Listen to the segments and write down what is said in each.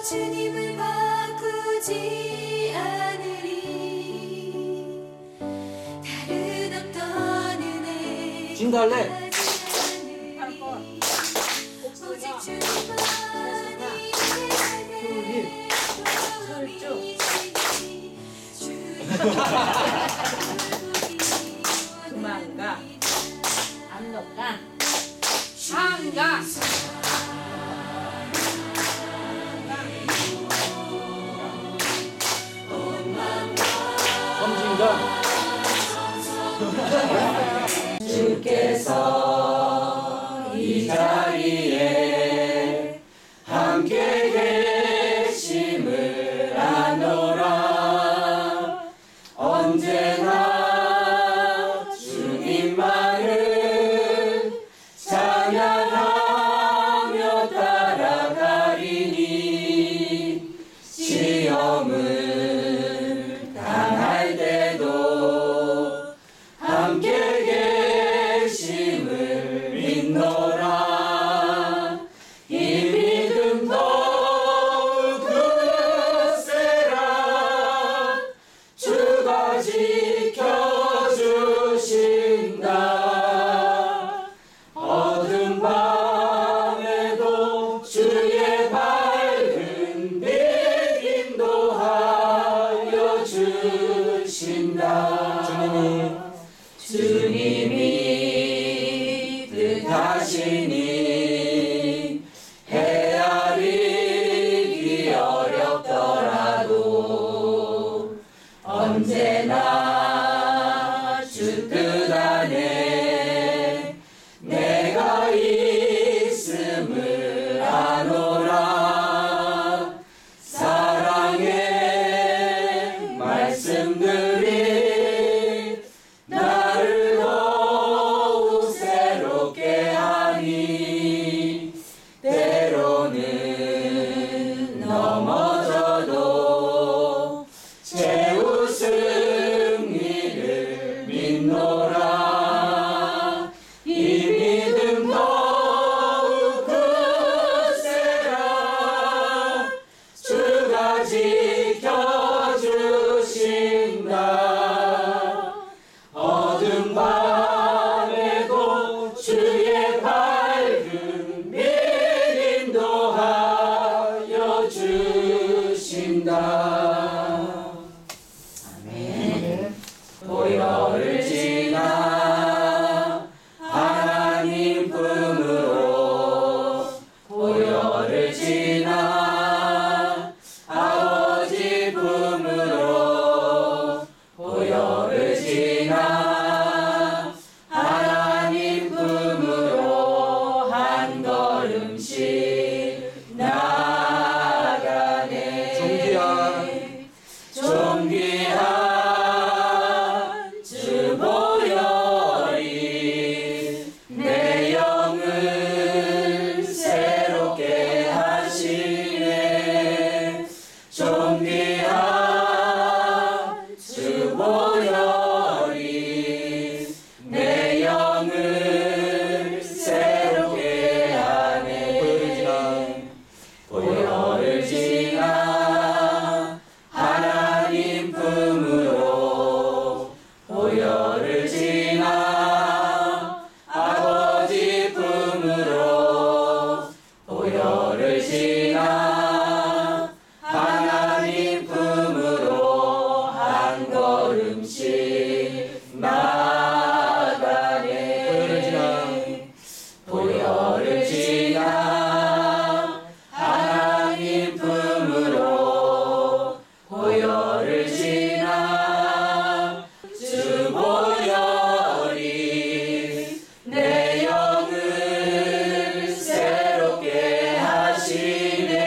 주님을 바꾸지 않으리. 다른 어떤 은혜 진달래. 오직 주님만이 내 삶의 도움이시니 도망가 압록강 한강 섬진강. 주께서 이 자리에 함께 계심을 아노라. 언제나 주님만을 찬양하며 따라가리니. 시험을 당할 때도 함께 계심을 믿노라. 이 믿음 더욱 굳세라. 주가 지켜주신다. 어두운 밤에도 주의 밝은 빛 인도하여 주신다. 주님이 뜻하시니 헤아리기 어렵더라도 언제나 주 뜻 안에 내가 있음을 아노라. 사랑의 말씀들이 나를 더욱 새롭게 하니. 때로는 넘어져도 최후 승리를 믿노라. 이 믿음 더욱 굳세라. 주가 지켜주신다. 어두운 밤에도 주의 밝은 빛 인도하여 주신다. 아멘. 보혈을 지나 하나님 품으로, 보혈을 지나 아버지 품으로, 보혈을 지나 하나님 품으로 한 걸음씩 나아가네. 존귀한 주 보혈이 내 영을 새롭게 하시네. 존귀한 주 보혈이 내 영을 새롭게 하네. 보혈을 지나 하나님 품으로, 보혈을 지나 아버지 품으로, 보혈을 지나 하나님 품으로 한 걸음씩 나아가네. 보혈을 지나 하나님 품으로, 보혈을 지나 주 보혈이 내 영을 새롭게 하시네.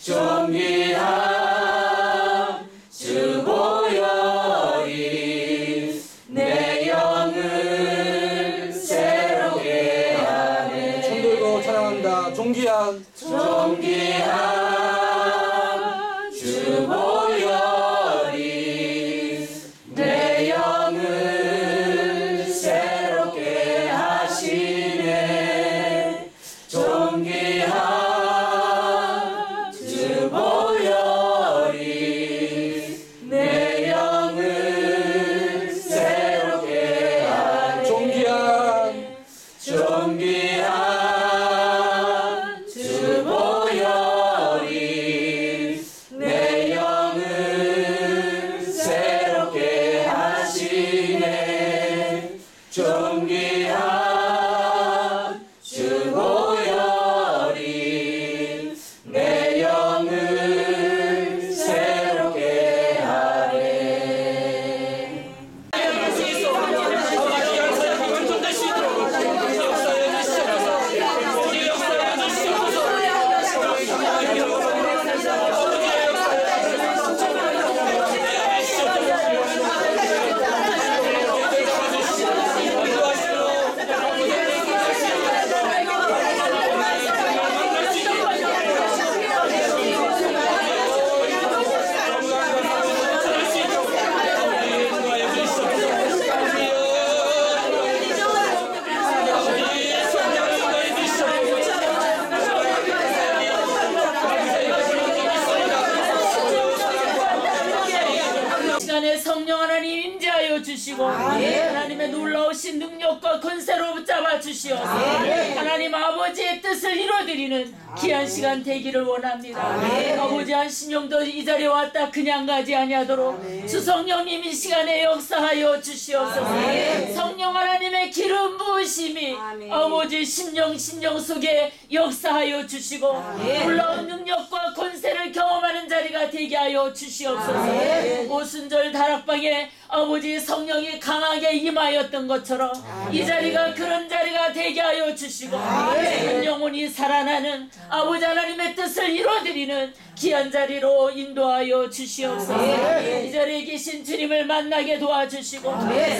존귀한 주 보혈이 내 영을 새롭게 하네. 손 들고 찬양합니다. 존귀한 주 보혈이 내 영을 새롭게 하시네. 존귀한 주시고 하나님의 놀라우신 능력과 권세로 붙잡아 주시옵소서. 하나님 아버지의 뜻을 이루어드리는 귀한 시간 되기를 원합니다. 아버지 한 신령도 이 자리에 왔다 그냥 가지 아니하도록 주 성령님 이 시간에 역사하여 주시옵소서. 성령 하나님의 기름 부으심이 아버지 심령 속에 역사하여 주시고 놀라운 능력과 권세를 경험하는 자리가 되게 하여 주시옵소서. 오순절 다락방에 아버지 성령이 강하게 임하였던 것처럼 이 자리가 그런 자리가 되게 하여 주시고 온 영혼이 살아나는 아버지 하나님의 뜻을 이루어드리는 귀한 자리로 인도하여 주시옵소서. 이 자리에 계신 주님을 만나게 도와주시고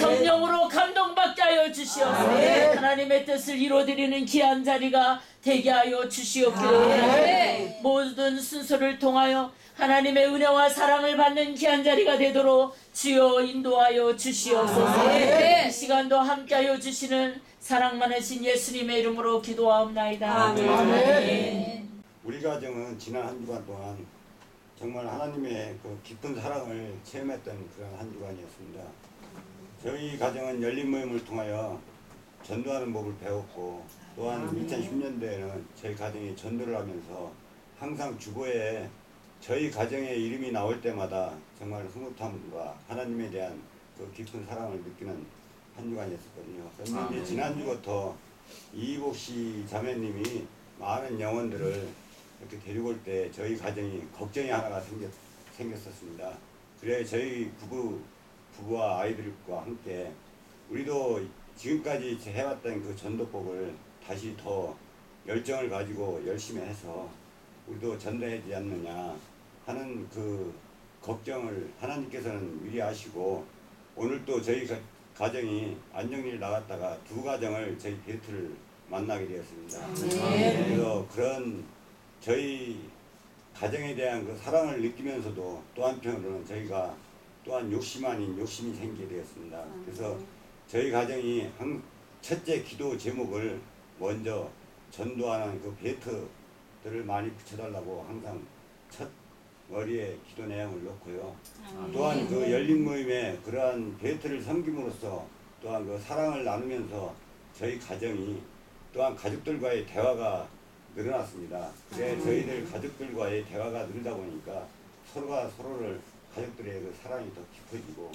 성령으로 감동받게 하여 주시옵소서. 하나님의 뜻을 이루어드리는 귀한 자리가 되게 하여 주시옵기를 모든 순서를 통하여 하나님의 은혜와 사랑을 받는 귀한 자리가 되도록 주여 인도하여 주시옵소서. 이 시간도 함께하여 주시는 사랑 많으신 예수님의 이름으로 기도하옵나이다. 아멘. 우리 가정은 지난 한 주간 동안 정말 하나님의 그 깊은 사랑을 체험했던 그런 한 주간이었습니다. 저희 가정은 열린 모임을 통하여 전도하는 법을 배웠고 또한 2010년대에는 저희 가정이 전도를 하면서 항상 주보에 저희 가정의 이름이 나올 때마다 정말 흐뭇함과 하나님에 대한 그 깊은 사랑을 느끼는 한 주간이었거든요. 그런데 지난주부터 이희복 씨 자매님이 많은 영혼들을 이렇게 데리고 올 때 저희 가정이 걱정이 하나가 생겼었습니다. 그래 저희 부부와 아이들과 함께 우리도 지금까지 해왔던 그 전도법을 다시 더 열정을 가지고 열심히 해서 우리도 전도해야 되지 않느냐 하는 그 걱정을 하나님께서는 미리 아시고 오늘 또 저희 가정이 안정리를 나갔다가 두 가정을 저희 베트를 만나게 되었습니다. 그래서 그런 저희 가정에 대한 그 사랑을 느끼면서도 또 한편으로는 저희가 또한 욕심 아닌 욕심이 생기게 되었습니다. 그래서 저희 가정이 첫째 기도 제목을 먼저 전도하는 그 베트들을 많이 붙여달라고 항상 첫 머리에 기도 내용을 넣고요. 또한 그 열린 모임에 그러한 베트를 섬김으로써 또한 그 사랑을 나누면서 저희 가정이 또한 가족들과의 대화가 늘어났습니다. 그래 저희들 가족들과의 대화가 늘다 보니까 서로가 서로를 가족들의 그 사랑이 더 깊어지고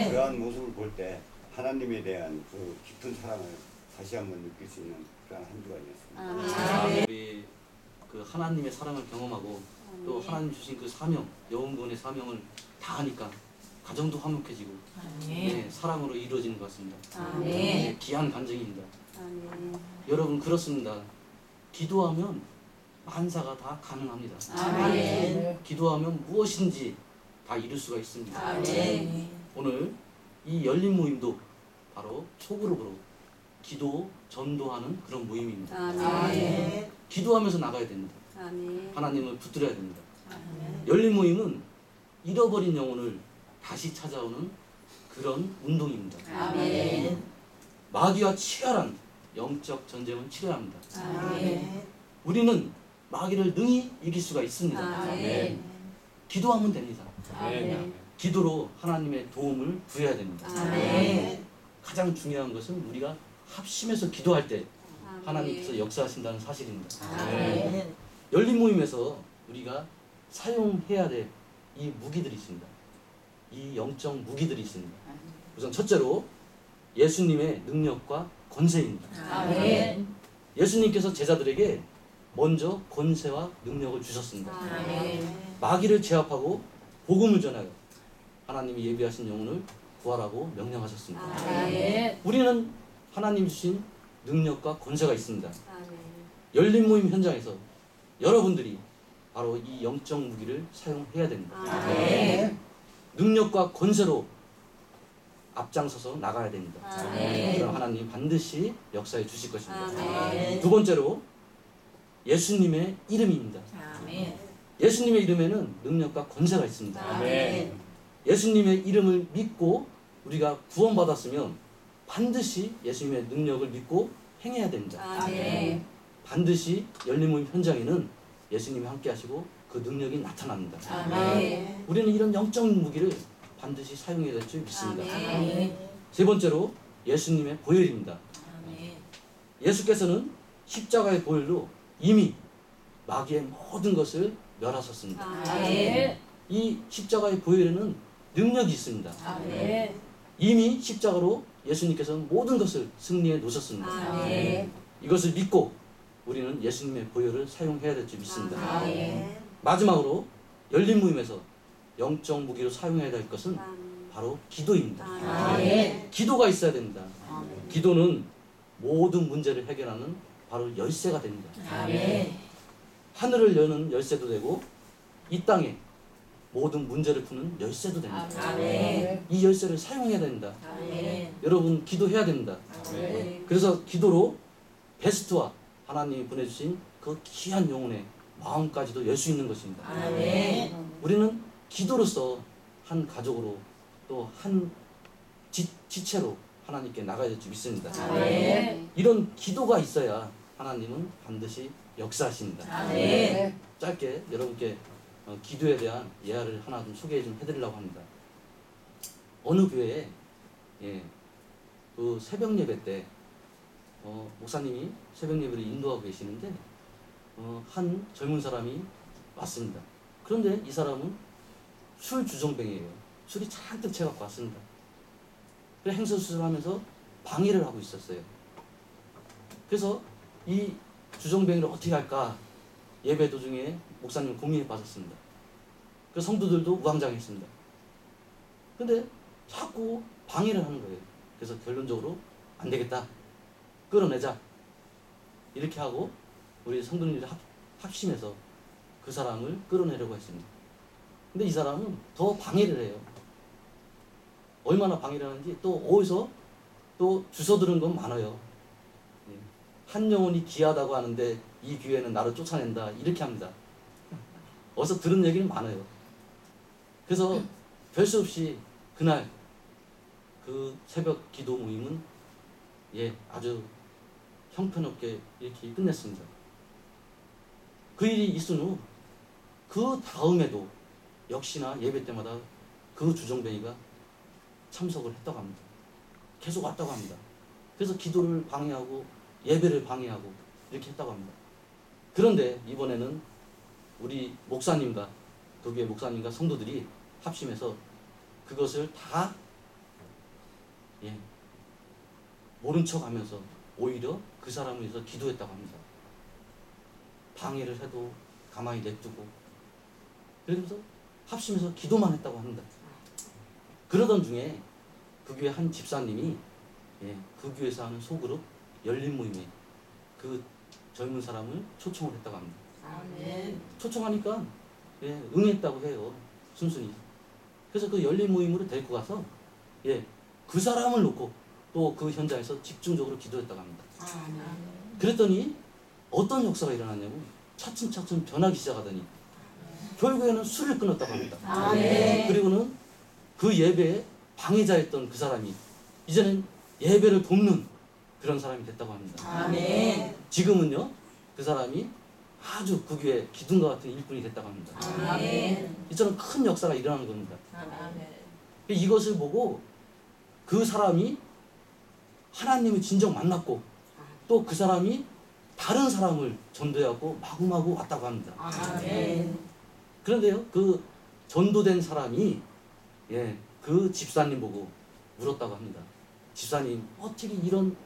그러한 모습을 볼 때 하나님에 대한 그 깊은 사랑을 다시 한번 느낄 수 있는 그런 한 주간이었습니다. 우리 그 하나님의 사랑을 경험하고 또 하나님 주신 그 사명, 영혼구원의 사명을 다 하니까 가정도 화목해지고 사랑으로 이루어지는 것 같습니다. 귀한 간증입니다. 여러분 그렇습니다. 기도하면 만사가 다 가능합니다. 기도하면 무엇인지 다 이룰 수가 있습니다. 오늘 이 열린 모임도 바로 초그룹으로 기도, 전도하는 그런 모임입니다. 기도하면서 나가야 됩니다. 하나님을 붙들어야 됩니다. 열린 모임은 잃어버린 영혼을 다시 찾아오는 그런 운동입니다. 마귀와 치열한 영적 전쟁은 치열합니다. 우리는 마귀를 능히 이길 수가 있습니다. 기도하면 됩니다. 기도로 하나님의 도움을 구해야 됩니다. 가장 중요한 것은 우리가 합심해서 기도할 때 하나님께서 역사하신다는 사실입니다. 열린 모임에서 우리가 사용해야 될 이 무기들이 있습니다. 이 영적 무기들이 있습니다. 우선 첫째로 예수님의 능력과 권세입니다. 예수님께서 제자들에게 먼저 권세와 능력을 주셨습니다. 마귀를 제압하고 복음을 전하여 하나님이 예비하신 영혼을 구하라고 명령하셨습니다. 우리는 하나님 주신 능력과 권세가 있습니다. 열린 모임 현장에서 여러분들이 바로 이 영적 무기를 사용해야 됩니다. 능력과 권세로 앞장서서 나가야 됩니다. 그럼 하나님 반드시 역사해 주실 것입니다. 두 번째로 예수님의 이름입니다. 예수님의 이름에는 능력과 권세가 있습니다. 예수님의 이름을 믿고 우리가 구원받았으면 반드시 예수님의 능력을 믿고 행해야 됩니다. 반드시 열린 모임 현장에는 예수님이 함께 하시고 그 능력이 나타납니다. 우리는 이런 영적 무기를 반드시 사용해야 될 줄 믿습니다. 아멘. 세 번째로 예수님의 보혈입니다. 아멘. 예수께서는 십자가의 보혈로 이미 마귀의 모든 것을 멸하셨습니다. 아멘. 이 십자가의 보혈에는 능력이 있습니다. 아멘. 이미 십자가로 예수님께서는 모든 것을 승리해 놓으셨습니다. 아멘. 이것을 믿고 우리는 예수님의 보혈을 사용해야 될 줄 믿습니다. 아멘. 마지막으로 열린 모임에서 영적 무기로 사용해야 될 것은 바로 기도입니다. 아멘. 기도가 있어야 됩니다. 기도는 모든 문제를 해결하는 바로 열쇠가 됩니다. 아멘. 하늘을 여는 열쇠도 되고 이 땅에 모든 문제를 푸는 열쇠도 됩니다. 아멘. 이 열쇠를 사용해야 됩니다. 아멘. 여러분 기도해야 됩니다. 아멘. 그래서 기도로 베스트와 하나님이 보내주신 그 귀한 영혼의 마음까지도 열 수 있는 것입니다. 아멘. 우리는 기도로서 한 가족으로 또 한 지체로 하나님께 나가야 될 줄 믿습니다. 아멘. 이런 기도가 있어야 하나님은 반드시 역사하십니다. 아멘. 짧게 여러분께 기도에 대한 예화를 하나 좀 소개 좀 해드리려고 합니다. 어느 교회에 그 새벽 예배 때 목사님이 새벽 예배를 인도하고 계시는데 한 젊은 사람이 왔습니다. 그런데 이 사람은 술 주정뱅이에요. 술이 잔뜩 채갖고 왔습니다. 그래서 행설수설하면서 방해를 하고 있었어요. 그래서 이 주정뱅이를 어떻게 할까 예배 도중에 목사님 고민에 빠졌습니다. 그래서 성도들도 우왕좌왕했습니다. 근데 자꾸 방해를 하는 거예요. 그래서 결론적으로 안 되겠다. 끌어내자. 이렇게 하고 우리 성도님들이 합심해서 그 사람을 끌어내려고 했습니다. 근데 이 사람은 더 방해를 해요. 얼마나 방해를 하는지 또 어디서 또 주워 들은 건 많아요. 한 영혼이 귀하다고 하는데 이 교회는 나를 쫓아낸다 이렇게 합니다. 어디서 들은 얘기는 많아요. 그래서 별 수 없이 그날 그 새벽 기도 모임은 아주 형편없게 이렇게 끝냈습니다. 그 일이 있은 후 그 다음에도 역시나 예배 때마다 그 주정뱅이가 참석을 했다고 합니다. 계속 왔다고 합니다. 그래서 기도를 방해하고 예배를 방해하고 이렇게 했다고 합니다. 그런데 이번에는 우리 목사님과 그 교회 목사님과 성도들이 합심해서 그것을 다 모른 척하면서 오히려 그 사람을 위해서 기도했다고 합니다. 방해를 해도 가만히 냅두고 그러면서 합심해서 기도만 했다고 합니다. 그러던 중에 그 교회 한 집사님이 그 교회에서 하는 소그룹 열린 모임에 그 젊은 사람을 초청을 했다고 합니다. 아멘. 초청하니까 응했다고 해요. 순순히. 그래서 그 열린 모임으로 데리고 가서 그 사람을 놓고 또 그 현장에서 집중적으로 기도했다고 합니다. 아멘. 그랬더니 어떤 역사가 일어났냐면 차츰차츰 변하기 시작하더니 결국에는 술을 끊었다고 합니다. 아멘. 그리고는 그 예배에 방해자였던 그 사람이 이제는 예배를 돕는 그런 사람이 됐다고 합니다. 아멘. 지금은요 그 사람이 아주 그 교회 기둥과 같은 일꾼이 됐다고 합니다. 아멘. 이처럼 큰 역사가 일어나는 겁니다. 아멘. 이것을 보고 그 사람이 하나님을 진정 만났고 또 그 사람이 다른 사람을 전도해갖고 마구마구 왔다고 합니다. 아멘. 그런데요 그 전도된 사람이 그 집사님 보고 물었다고 합니다. 집사님 어떻게 이런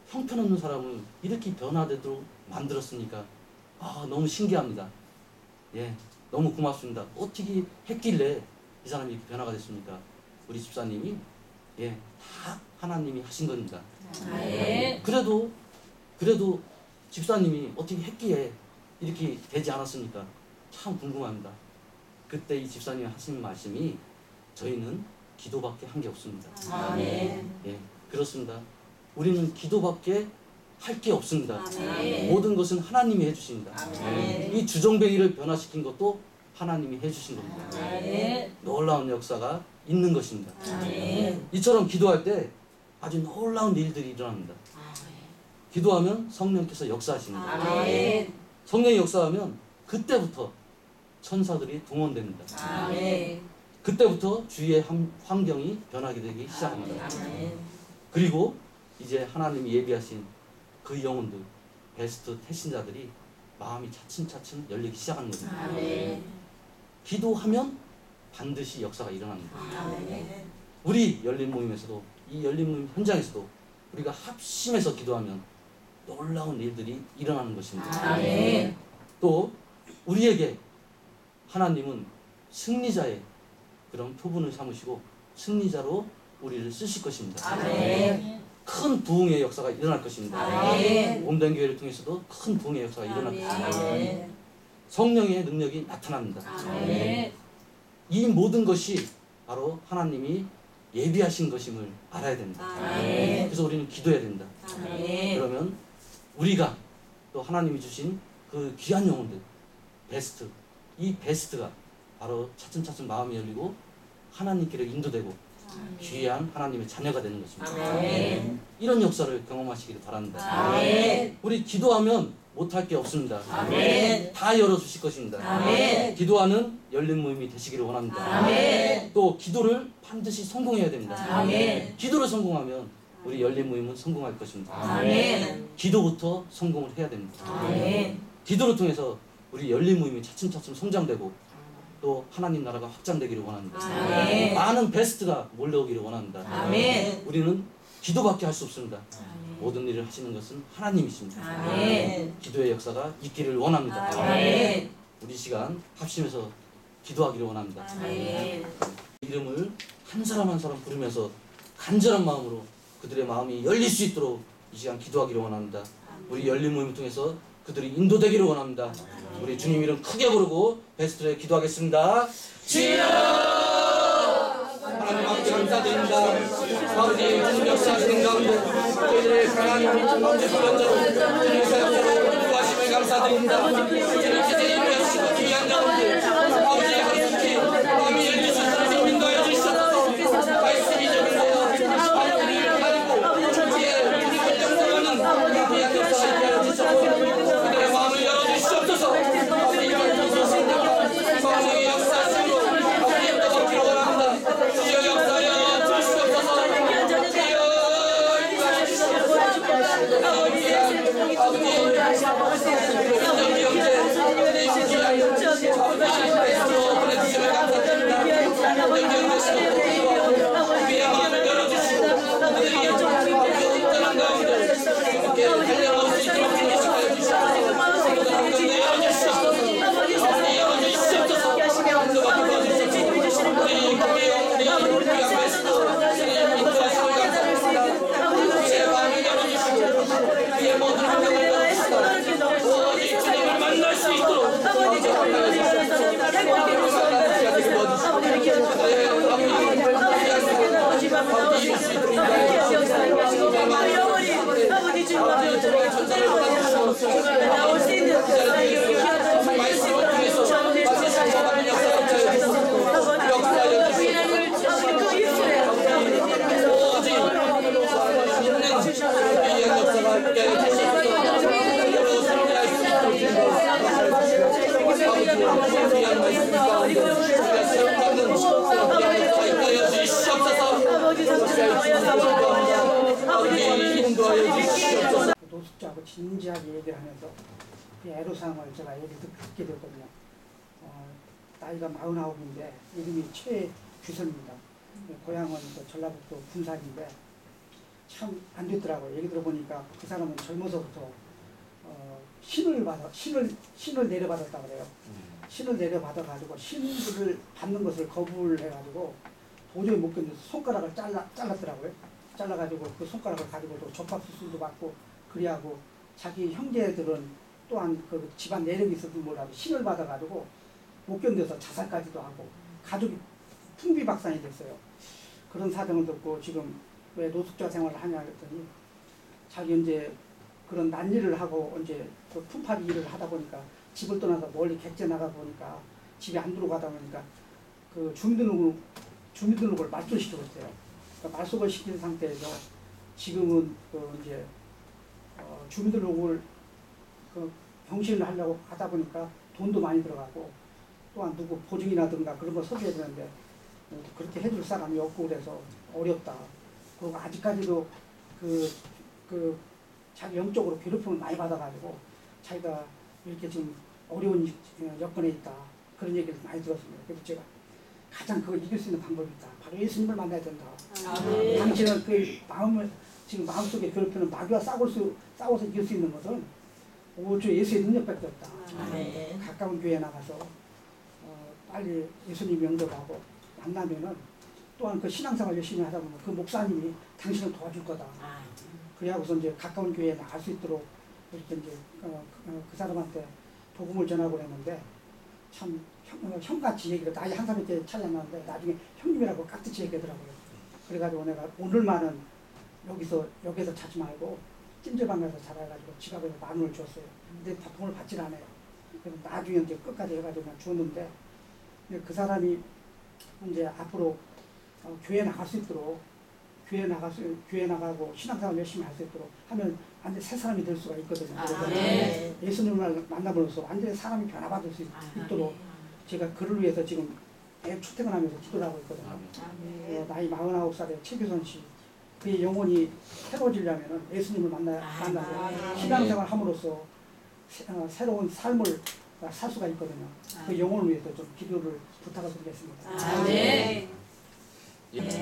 형편없는 사람을 이렇게 변화되도록 만들었습니까? 너무 신기합니다. 너무 고맙습니다. 어떻게 했길래 이 사람이 이렇게 변화가 됐습니까? 우리 집사님이 다 하나님이 하신 겁니다. 아멘. 그래도 집사님이 어떻게 했기에 이렇게 되지 않았습니까? 참 궁금합니다. 그때 이 집사님이 하신 말씀이 저희는 기도밖에 한 게 없습니다. 아멘. 그렇습니다. 우리는 기도밖에 할 게 없습니다. 아멘. 모든 것은 하나님이 해주십니다. 아멘. 이 주정뱅이를 변화시킨 것도 하나님이 해주신 겁니다. 아멘. 놀라운 역사가 있는 것입니다. 아멘. 이처럼 기도할 때 아주 놀라운 일들이 일어납니다. 기도하면 성령께서 역사하십니다. 아멘. 성령이 역사하면 그때부터 천사들이 동원됩니다. 아멘. 그때부터 주위의 환경이 변하게 되기 시작합니다. 그리고 이제 하나님이 예비하신 그 영혼들, 베스트 태신자들이 마음이 차츰차츰 열리기 시작하는 겁니다. 기도하면 반드시 역사가 일어납니다. 우리 열린 모임에서도, 이 열린 모임 현장에서도 우리가 합심해서 기도하면 놀라운 일들이 일어나는 것입니다. 또 우리에게 하나님은 승리자의 그런 표본을 삼으시고 승리자로 우리를 쓰실 것입니다. 큰 부흥의 역사가 일어날 것입니다. 몸된 교회를 통해서도 큰 부흥의 역사가 일어날 것입니다. 성령의 능력이 나타납니다. 이 모든 것이 바로 하나님이 예비하신 것임을 알아야 됩니다. 그래서 우리는 기도해야 됩니다. 그러면 우리가 또 하나님이 주신 그 귀한 영혼들, 베스트, 이 베스트가 바로 차츰차츰 마음이 열리고 하나님께로 인도되고 귀한 하나님의 자녀가 되는 것입니다. 이런 역사를 경험하시기를 바랍니다. 우리 기도하면 못할 게 없습니다. 다 열어주실 것입니다. 기도하는 열린 모임이 되시기를 원합니다. 또 기도를 반드시 성공해야 됩니다. 기도를 성공하면 우리 열린 모임은 성공할 것입니다. 기도부터 성공을 해야 됩니다. 기도를 통해서 우리 열린 모임이 차츰차츰 성장되고 또 하나님 나라가 확장되기를 원합니다. 많은 베스트가 몰려오기를 원합니다. 우리는 기도밖에 할 수 없습니다. 모든 일을 하시는 것은 하나님이십니다. 기도의 역사가 있기를 원합니다. 우리 시간 합심해서 기도하기를 원합니다. 이름을 한 사람 한 사람 부르면서 간절한 마음으로 그들의 마음이 열릴 수 있도록 이 시간 기도하기를 원합니다. 우리 열린 모임을 통해서 그들이 인도되기를 원합니다. 우리 주님 이름 크게 부르고 베스트에 기도하겠습니다. 주여! 하나님 아버지 감사드립니다. 아버지 주님 역사하시는 가운데 저희들의 강한 가운데 불안자로 주님 사역자로 인도하심을 감사드립니다. 주님께서 예비하시고 귀한 가운데 아버지 하루속히 마음이 열릴 수 있도록 인도하여 주시옵소서. 말씀이 적은데요 하나님을 가리고 우리의 결정하는 귀한 역사를 하여 주시옵소서. 그들의 마음을 열어주시옵소서. 성령의 역사심으로 아버지 인도받기를 원합니다. 주여 역사여 주시옵소서. 주여 인도하여 주시옵소서. 아버지 영제 보내주시면 감사드립니다. 우리의 마음을 열어주시고 그들이 어떤 가운데 이렇게 달려나올 수 있도록 인도하여 주시옵소서. 가운데 열어주시옵소서. 아버지 열어주시옵소서. 인도받게 도와주시옵소서. 우리 우리 귀한 베스트 인도하시고 감사드립니다. 우리의 마음을 열어주시고 우리의 모든 환경을 열어주시고 오직 주님을 만날 수 있도록 나올 수 있는 말씀을 통해서 노숙자하고 진지하게 얘기를 하면서 그 애로사항을 제가 얘기를 듣게 됐거든요. 나이가 49인데 이름이 최규선입니다. 고향은 그 전라북도 군산인데 참 안 됐더라고요. 얘기 들어보니까 그 사람은 젊어서부터 신을 내려받았다 그래요. 신을 내려받아가지고 신들을 받는 것을 거부를 해가지고 도저히 못 견뎌서 손가락을 잘랐더라고요. 잘라가지고 그 손가락을 가지고 또 접합수술도 받고 그리하고 자기 형제들은 또한 그 집안 내력이 있어도 뭐라도 신을 받아가지고 못 견뎌서 자살까지도 하고 가족이 풍비박산이 됐어요. 그런 사정을 듣고 지금 왜 노숙자 생활을 하냐 했더니 자기 이제 그런 난일을 하고 이제 그 품팔이 일을 하다 보니까 집을 떠나서 멀리 객재 나가 보니까 집에 안 들어가다 보니까 그 주민등록을 말소시키고 있어요. 그러니까 말소를 시킨 상태에서 지금은 그 이제 주민등록을 그 경신을 하려고 하다 보니까 돈도 많이 들어가고 또한 누구 보증이라든가 그런 거 서줘야 되는데 그렇게 해줄 사람이 없고 그래서 어렵다. 그리고 아직까지도 자기 영적으로 괴롭힘을 많이 받아가지고 자기가 이렇게 지금 어려운 여건에 있다. 그런 얘기를 많이 들었습니다. 그래서 제가 가장 그걸 이길 수 있는 방법이 있다. 바로 예수님을 만나야 된다. 당신은 지금 마음속에 괴롭히는 마귀와 싸워서 이길 수 있는 것은 오직 예수의 능력밖에 없다. 가까운 교회에 나가서 빨리 예수님 영접하고 만나면은 또한 그 신앙생활 열심히 하다 보면 그 목사님이 당신을 도와줄 거다. 그래하고서 이제 가까운 교회에 나갈 수 있도록 이렇게 이제 그 사람한테 복음을 전하고 그랬는데 참 형같이 얘기를 나이 한 살밖에 차이 안 나는데 나중에 형님이라고 깍듯이 얘기하더라고요. 그래가지고 내가 오늘만은 여기서 자지 말고 찜질방 가서 자라 해가지고 지갑에서 10,000원을 줬어요. 근데 다 돈을 받질 않아요. 그래서 나중에 이제 끝까지 해가지고 그냥 줬는데 그 사람이 이제 앞으로 교회 나갈 수 있도록 교회 나가고 신앙생활 열심히 할 수 있도록 하면 완전 새 사람이 될 수가 있거든요. 예수님을 만남으로써 완전히 사람이 변화받을 수 있도록 제가 그를 위해서 지금 매일 출퇴근하면서 기도를 하고 있거든요. 나이 49살의 최규선 씨, 그의 영혼이 새로워지려면 예수님을 만나고 신앙생활 함으로써 새로운 삶을 살 수가 있거든요. 그 영혼을 위해서 좀 기도를 부탁을 드리겠습니다.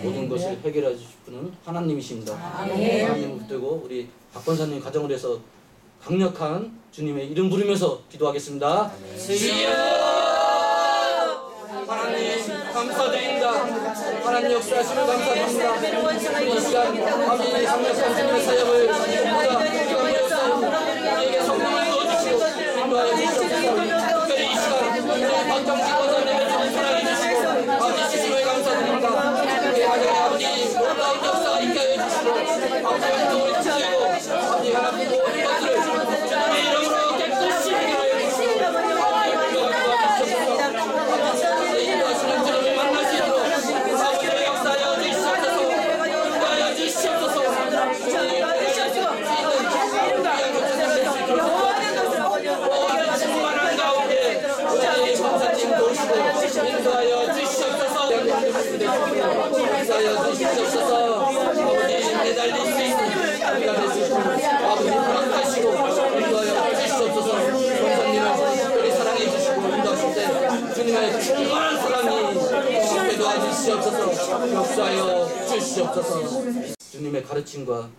모든 것을 해결해 주실 분은 하나님이십니다. 하나님을 붙들고 우리 박 권사님 가정을 해서 강력한 주님의 이름 부르면서 기도하겠습니다. 주여! 하나님 감사드립니다. 하나님 역사하심을 감사드립니다. 이 시간 아버지 강력한 주님의 사역을 우리에게 성령을 넣어주시고 인도하여 주시옵소서. 특별히 이 시간 박정식 권사님을 사랑해 주시고 아버지 주님을 감사드립니다. 우리 가정의 아버지 놀라운 역사가 있게 하여 주시고 아버지 활동을 지키고 아버지 하나님 모든 것들을 주님의 이름으로 깨끗이 해결하여 주시고 아버지 인도하시는 주님을 만날 수 있도록 아버지의 역사하여 주시옵소서. 인도하여 주시옵소서. 충만한 가운데 우리 권사님 모시고 인도하여 주시옵소서. 인도하여 주시옵소서. 아버지 매달릴 수 있는 우리가 될 수 있도록 아버지 허락하시고 인도하여 주시옵소서. 권사님을 특별히 사랑해 주시고 인도하실 때 주님의 충만한 사랑이 우리에게 도와주시옵소서. 역사하여 주시옵소서. 주님의 가르침과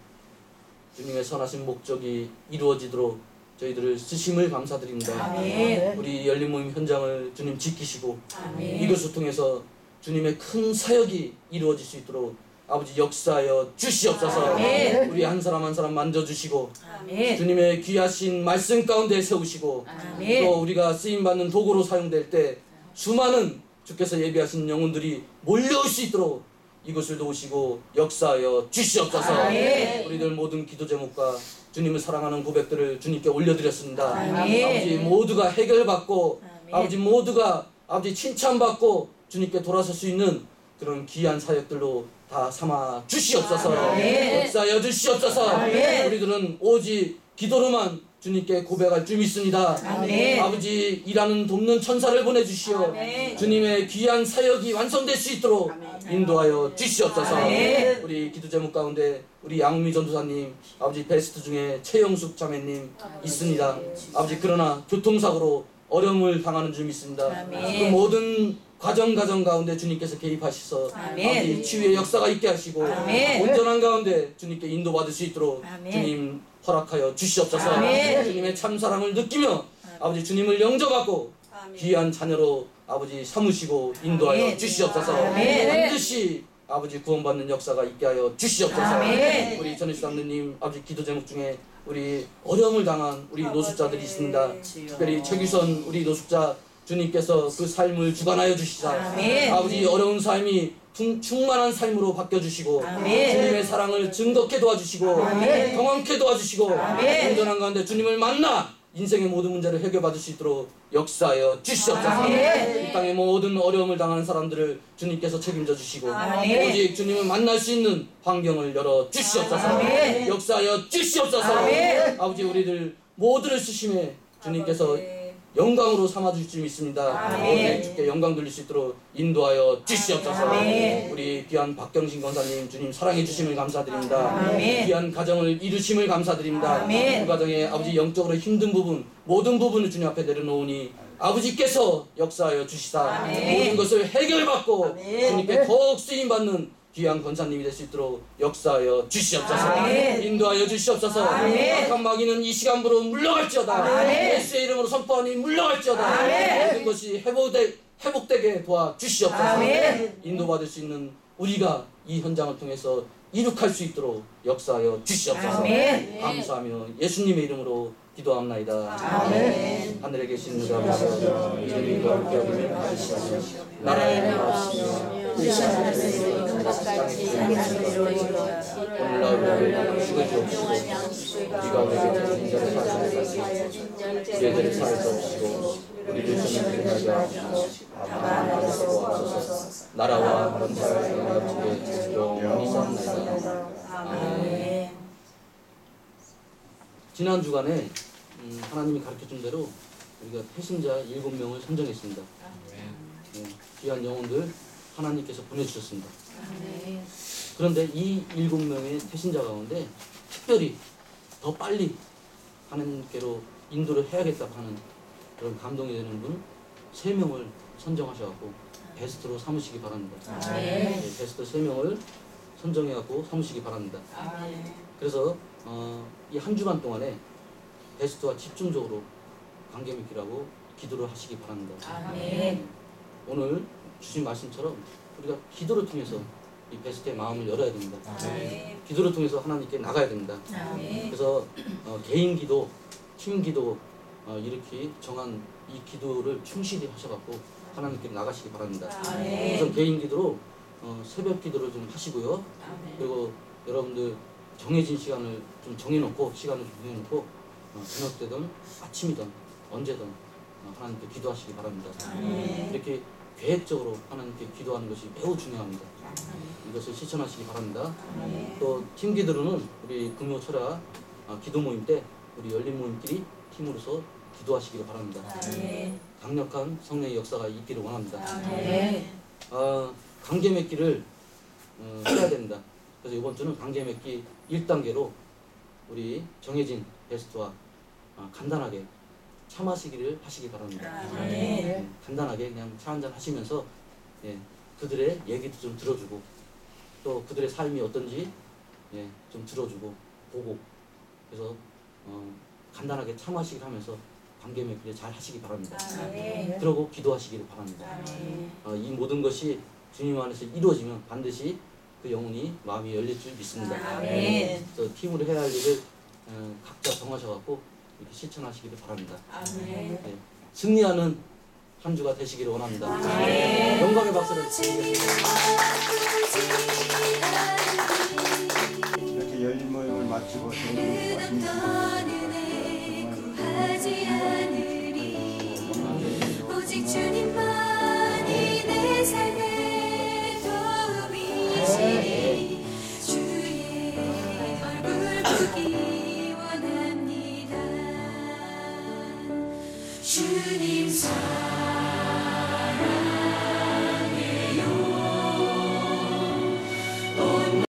주님의 선하신 목적이 이루어지도록 저희들을 쓰심을 감사드립니다. 우리 열린 모임 현장을 주님 지키시고 이것을 통해서 주님의 큰 사역이 이루어질 수 있도록 아버지 역사하여 주시옵소서. 우리 한 사람 한 사람 만져주시고 주님의 귀하신 말씀 가운데 세우시고 또 우리가 쓰임받는 도구로 사용될 때 수많은 주께서 예비하신 영혼들이 몰려올 수 있도록 이것을 도우시고 역사하여 주시옵소서. 우리들 모든 기도 제목과 주님을 사랑하는 고백들을 주님께 올려드렸습니다. 아버지 모두가 해결받고 아버지 모두가 아버지 칭찬받고 주님께 돌아설 수 있는 그런 귀한 사역들로 다 삼아 주시옵소서. 역사하여 주시옵소서. 우리들은 오직 기도로만 주님께 고백할 줄 믿습니다. 아버지 일하는 돕는 천사를 보내주시오. 주님의 귀한 사역이 완성될 수 있도록 인도하여 주시옵소서. 우리 기도 제목 가운데 우리 양미 전도사님 아버지 베스트 중에 최영숙 자매님 있습니다. 아버지 그러나 교통사고로 어려움을 당하는 줄 믿습니다. 그 모든 가정 가운데 주님께서 개입하셔서 아버지 치유의 역사가 있게 하시고 온전한 가운데 주님께 인도받을 수 있도록 주님 허락하여 주시옵소서. 주님의 참사랑을 느끼며 아버지 주님을 영접하고 귀한 자녀로 아버지 삼으시고 인도하여 주시옵소서. 반드시 아버지 구원받는 역사가 있게 하여 주시옵소서. 우리 전혜수 장로님 아버지 기도 제목 중에 우리 어려움을 당한 우리 노숙자들이 있습니다. 특별히 최규선 우리 노숙자 주님께서 그 삶을 주관하여 주시자. 아버지 어려운 삶이 충만한 삶으로 바뀌어주시고 주님의 사랑을 증거케 도와주시고 경험케 도와주시고 온전한 가운데 주님을 만나 인생의 모든 문제를 해결받을 수 있도록 역사하여 주시옵소서. 이 땅의 모든 어려움을 당하는 사람들을 주님께서 책임져 주시고 오직 주님을 만날 수 있는 환경을 열어 주시옵소서. 역사하여 주시옵소서. 아버지 우리들 모두를 쓰심에 주님께서 영광으로 삼아주실 줄 믿습니다. 오늘 주께 영광 돌릴 수 있도록 인도하여 주시옵소서. 우리 귀한 박경신 권사님 주님 사랑해 주심을 감사드립니다. 귀한 가정을 이루심을 감사드립니다. 그 가정에 아버지 영적으로 힘든 부분 모든 부분을 주님 앞에 내려놓으니 아버지께서 역사하여 주시사 모든 것을 해결받고 주님께 더욱 쓰임받는 귀한 권사님이 될 수 있도록 역사하여 주시옵소서. 인도하여 주시옵소서. 악한 마귀는 이 시간부로 물러갈지어다. 예수의 이름으로 선포하니 물러갈지어다. 모든 것이 회복되게 도와 주시옵소서. 인도받을 수 있는 우리가 이 현장을 통해서 이룩할 수 있도록 역사하여 주시옵소서. 감사하며 예수님의 이름으로 기도합나이다. 하늘에 계신 우리 아버지 이름이 거룩히 여김을 받으시옵소서. 나라의 나라시며 오늘날 우리를 죽을 주옵시고 우리가 우리에게 인자를 사하옵소서. 우리들을 사하여 없시고 우리를 시험에 들게 하시고 다만 받으시고 하소서. 나라와 권세와 영광이 영원히 있사옵나이다. 아멘. 지난 주간에 하나님이 가르쳐준 대로 우리가 태신자 7명을 선정했습니다. 귀한 영혼들 하나님께서 보내주셨습니다. 그런데 이 7명의 태신자 가운데 특별히 더 빨리 하나님께로 인도를 해야겠다고 하는 그런 감동이 되는 분 3명을 선정하셔갖고 베스트로 삼으시기 바랍니다. 네, 베스트 3명을 선정해갖고 삼으시기 바랍니다. 그래서 이 한 주간 동안에 베스트와 집중적으로 관계 맺기라고 기도를 하시기 바랍니다. 오늘 주신 말씀처럼 우리가 기도를 통해서 이 베스트의 마음을 열어야 됩니다. 기도를 통해서 하나님께 나가야 됩니다. 그래서 개인 기도, 팀 기도 이렇게 정한 이 기도를 충실히 하셔갖고 하나님께 나가시기 바랍니다. 우선 개인 기도로 새벽 기도를 좀 하시고요. 그리고 여러분들 정해진 시간을 좀 정해놓고 시간을 좀 정해놓고 저녁 때든 아침이든 언제든 하나님께 기도하시기 바랍니다. 이렇게 계획적으로 하나님께 기도하는 것이 매우 중요합니다. 이것을 실천하시기 바랍니다. 또 팀 기도로는 우리 금요 철야 기도 모임 때 우리 열린 모임끼리 팀으로서 기도하시기를 바랍니다. 강력한 성령의 역사가 있기를 원합니다. 관계 맺기를 해야 됩니다. 그래서 이번 주는 관계 맺기 1단계로 우리 정해진 베스트와 간단하게 차 마시기를 하시기 바랍니다. 간단하게 그냥 차 한잔 하시면서 그들의 얘기도 좀 들어주고 또 그들의 삶이 어떤지 좀 들어주고 보고 그래서 간단하게 차 마시기를 하면서 관계 맺기를 잘 하시기 바랍니다. 그러고 기도하시기를 바랍니다. 이 모든 것이 주님 안에서 이루어지면 반드시 그 영혼이 마음이 열릴 줄 믿습니다. 그래서 팀으로 해야 할 일을 각자 정하셔갖고 이렇게 실천하시기를 바랍니다. 승리하는 한 주가 되시기를 원합니다. 영광의 박수를 드리겠습니다. 이렇게 열린 모임을 마치고 정말 구하지 않을